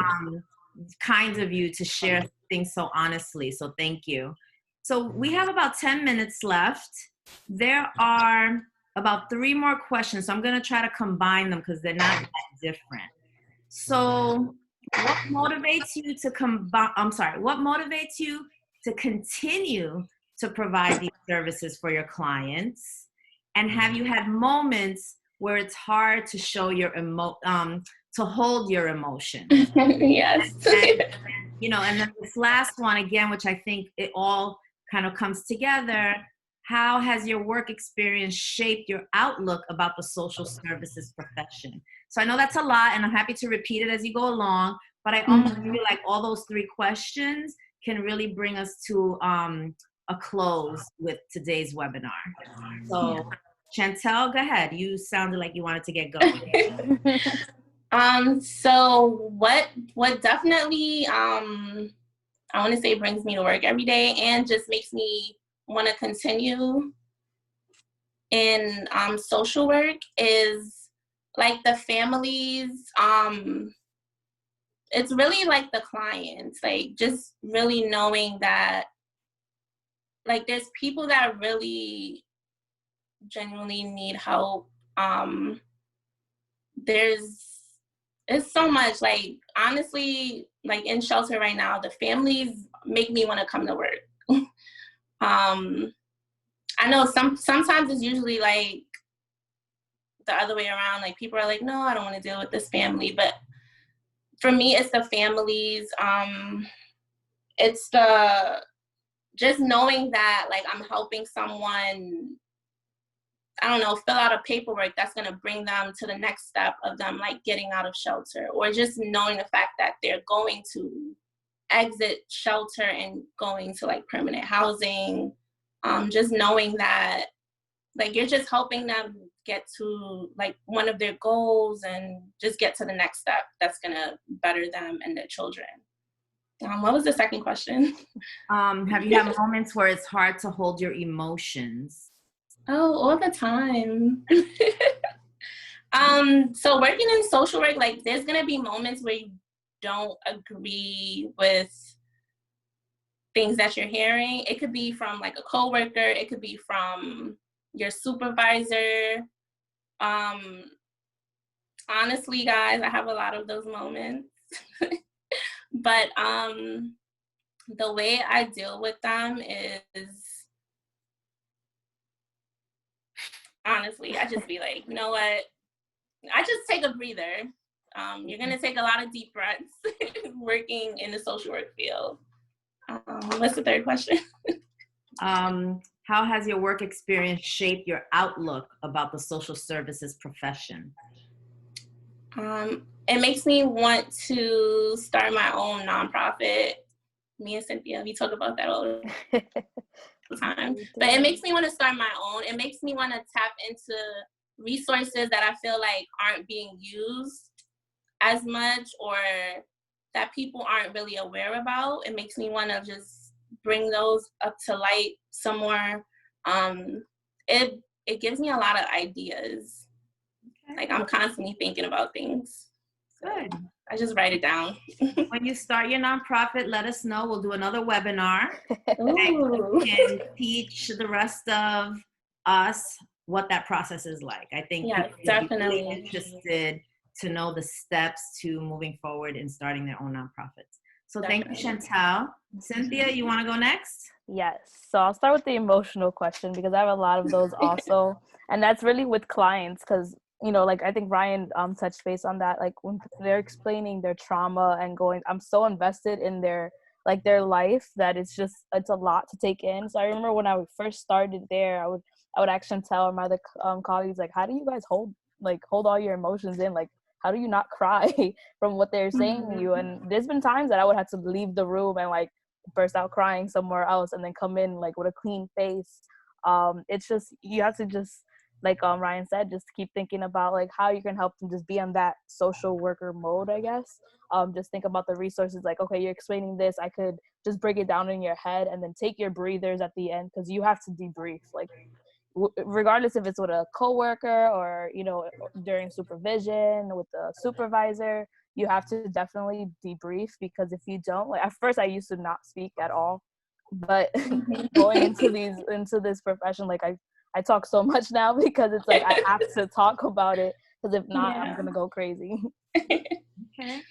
kind of you to share things so honestly. So thank you. So we have about 10 minutes left. There are about 3 more questions. So I'm going to try to combine them because they're not that different. So what motivates you to what motivates you to continue to provide these services for your clients? And have you had moments where it's hard to show your to hold your emotions? Yes. And then this last one again, which I think it all kind of comes together. How has your work experience shaped your outlook about the social services profession? So I know that's a lot, and I'm happy to repeat it as you go along, but I almost feel like all those 3 questions can really bring us to a close with today's webinar. So Chantel, go ahead. You sounded like you wanted to get going. So what definitely, I want to say brings me to work every day and just makes me want to continue in social work is like the families. It's really like the clients, like just really knowing that like there's people that really genuinely need help. It's so much, like honestly, like in shelter right now, the families make me want to come to work. I know sometimes it's usually like the other way around, like people are like, no, I don't want to deal with this family, but for me it's the families. It's the just knowing that like I'm helping someone, I don't know, fill out a paperwork that's going to bring them to the next step of them like getting out of shelter, or just knowing the fact that they're going to exit shelter and going to like permanent housing. Just knowing that like you're just helping them get to like one of their goals and just get to the next step that's going to better them and their children. What was the second question? Have you had moments where it's hard to hold your emotions? Oh, all the time. So working in social work, like there's gonna be moments where you don't agree with things that you're hearing. It could be from like a coworker, it could be from your supervisor. Honestly, guys, I have a lot of those moments. But the way I deal with them is, honestly, I just be like, you know what? I just take a breather. You're gonna take a lot of deep breaths working in the social work field. What's the third question? How has your work experience shaped your outlook about the social services profession? It makes me want to start my own nonprofit. Me and Cynthia, we talk about that all the time. But it makes me want to start my own. It makes me want to tap into resources that I feel like aren't being used as much, or that people aren't really aware about. It makes me want to just bring those up to light some more. It gives me a lot of ideas. Okay. Like, I'm constantly thinking about things. Good. I just write it down. When you start your nonprofit, let us know. We'll do another webinar. Ooh. And teach the rest of us what that process is like. I think Yes, people would be really definitely. interested to know the steps to moving forward and starting their own nonprofits. So thank you, Definitely. Chantal. Cynthia, you want to go next? Yes. So I'll start with the emotional question because I have a lot of those also. And that's really with clients because, you know, like I think Ryan touched base on that. Like when they're explaining their trauma and going, I'm so invested in their life that it's a lot to take in. So I remember when I first started there, I would actually tell my other colleagues, like, how do you guys hold all your emotions in? Like, how do you not cry from what they're saying to you? And there's been times that I would have to leave the room and like burst out crying somewhere else and then come in like with a clean face. It's just, you have to just, like Ryan said, just keep thinking about like how you can help them just be on that social worker mode, I guess. Just think about the resources, like, okay, you're explaining this, I could just break it down in your head and then take your breathers at the end because you have to debrief. Like, regardless if it's with a coworker or, you know, during supervision with the supervisor, you have to definitely debrief because if you don't, like at first I used to not speak at all, but going into this profession, like I talk so much now because it's like I have to talk about it because if not, I'm gonna go crazy. Okay.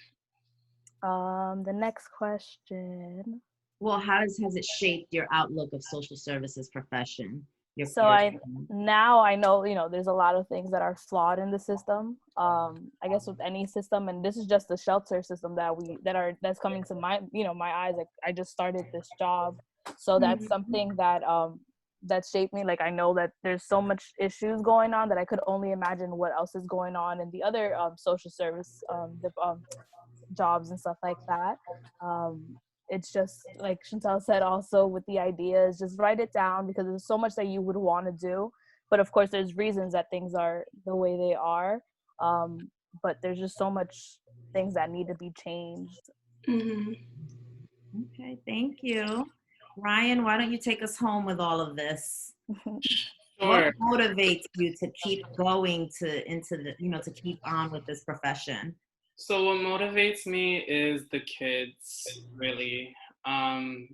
The next question. Well, how has it shaped your outlook of social services profession? So I know, you know, there's a lot of things that are flawed in the system. I guess with any system, and this is just the shelter system that's coming to my, you know, my eyes. Like I just started this job, so that's something that that shaped me. Like I know that there's so much issues going on that I could only imagine what else is going on in the other social service jobs and stuff like that. It's just like Chantal said also with the ideas, just write it down because there's so much that you would want to do. But of course, there's reasons that things are the way they are. But there's just so much things that need to be changed. Mm-hmm. Okay, thank you. Ryan, why don't you take us home with all of this? Sure. What motivates you to keep going to keep on with this profession? So what motivates me is the kids, really,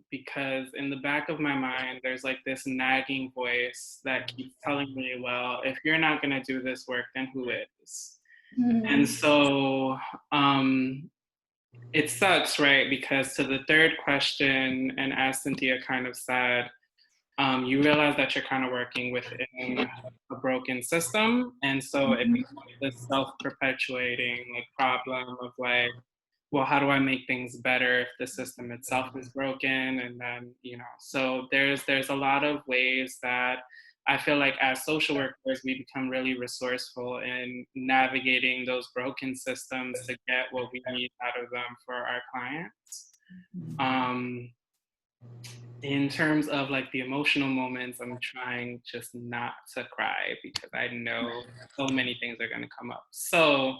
because in the back of my mind, there's like this nagging voice that keeps telling me, well, if you're not gonna do this work, then who is? Mm-hmm. And so it sucks, right? Because to the third question, and as Cynthia kind of said, you realize that you're kind of working within a broken system. And so it becomes this self-perpetuating like problem of like, well, how do I make things better if the system itself is broken? And then, you know, so there's a lot of ways that I feel like as social workers, we become really resourceful in navigating those broken systems to get what we need out of them for our clients. In terms of like the emotional moments, I'm trying just not to cry because I know so many things are going to come up. So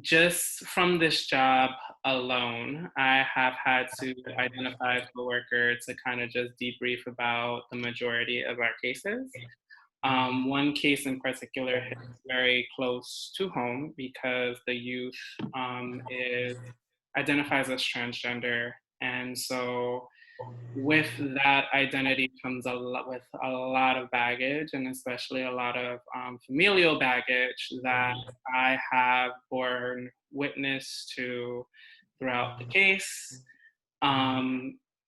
just from this job alone, I have had to identify a coworker to kind of just debrief about the majority of our cases. One case in particular hits very close to home because the youth identifies as transgender, and so with that identity comes a lot of baggage, and especially a lot of familial baggage that I have borne witness to throughout the case.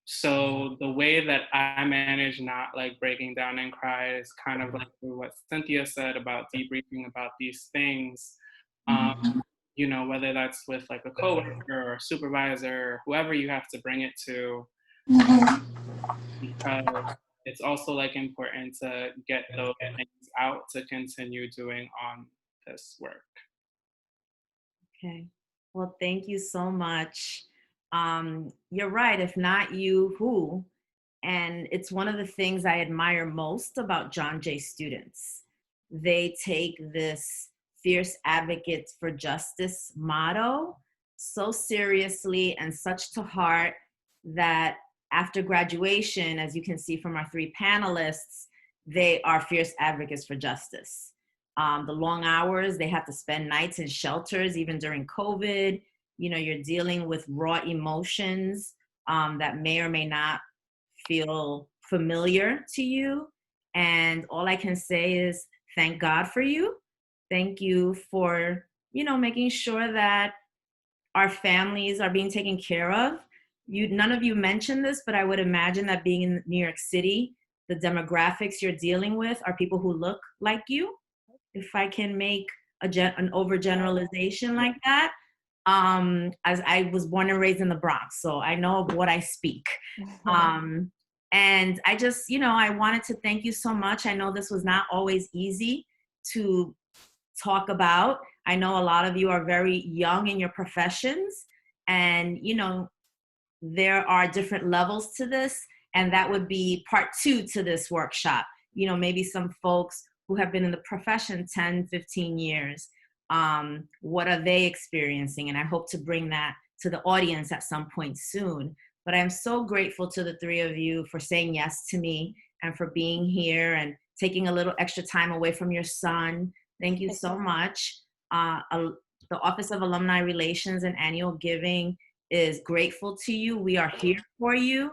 So the way that I manage not like breaking down and cry is kind of like what Cynthia said about debriefing about these things. You know, whether that's with like a coworker or a supervisor, or whoever you have to bring it to, because it's also like important to get those things out to continue doing on this work. Okay. Well, thank you so much. You're right. If not you, who? And it's one of the things I admire most about John Jay students. They take this fierce advocates for justice motto so seriously and such to heart that after graduation, as you can see from our three panelists, they are fierce advocates for justice. The long hours, they have to spend nights in shelters, even during COVID. You know, you're dealing with raw emotions that may or may not feel familiar to you. And all I can say is thank God for you. Thank you for, you know, making sure that our families are being taken care of. None of you mentioned this, but I would imagine that being in New York City, the demographics you're dealing with are people who look like you. If I can make an overgeneralization like that, as I was born and raised in the Bronx, so I know of what I speak. And I just, you know, I wanted to thank you so much. I know this was not always easy to talk about. I know a lot of you are very young in your professions, and, you know, there are different levels to this, and that would be part 2 to this workshop. You know, maybe some folks who have been in the profession 10, 15 years, what are they experiencing? And I hope to bring that to the audience at some point soon. But I'm so grateful to the three of you for saying yes to me and for being here and taking a little extra time away from your son. Thank you so much. The Office of Alumni Relations and Annual Giving is grateful to you. We are here for you.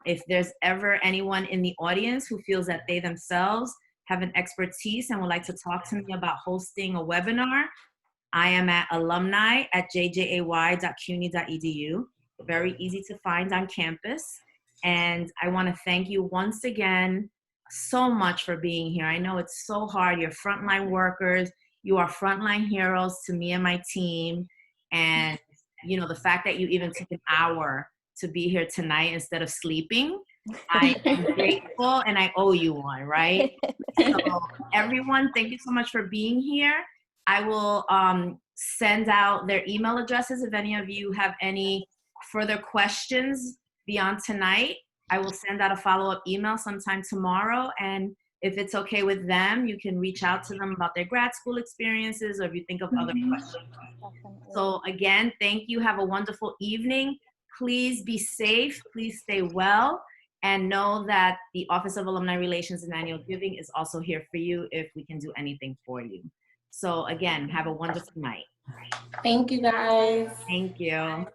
If there's ever anyone in the audience who feels that they themselves have an expertise and would like to talk to me about hosting a webinar, I am at alumni@jjay.cuny.edu. Very easy to find on campus. And I want to thank you once again so much for being here. I know it's so hard. You're frontline workers. You are frontline heroes to me and my team. And, you know, the fact that you even took an hour to be here tonight instead of sleeping, I am grateful and I owe you one, right? So everyone, thank you so much for being here. I will send out their email addresses if any of you have any further questions beyond tonight. I will send out a follow-up email sometime tomorrow, and if it's okay with them, you can reach out to them about their grad school experiences or if you think of other questions. So again, thank you. Have a wonderful evening. Please be safe. Please stay well. And know that the Office of Alumni Relations and Annual Giving is also here for you if we can do anything for you. So again, have a wonderful night. Thank you, guys. Thank you.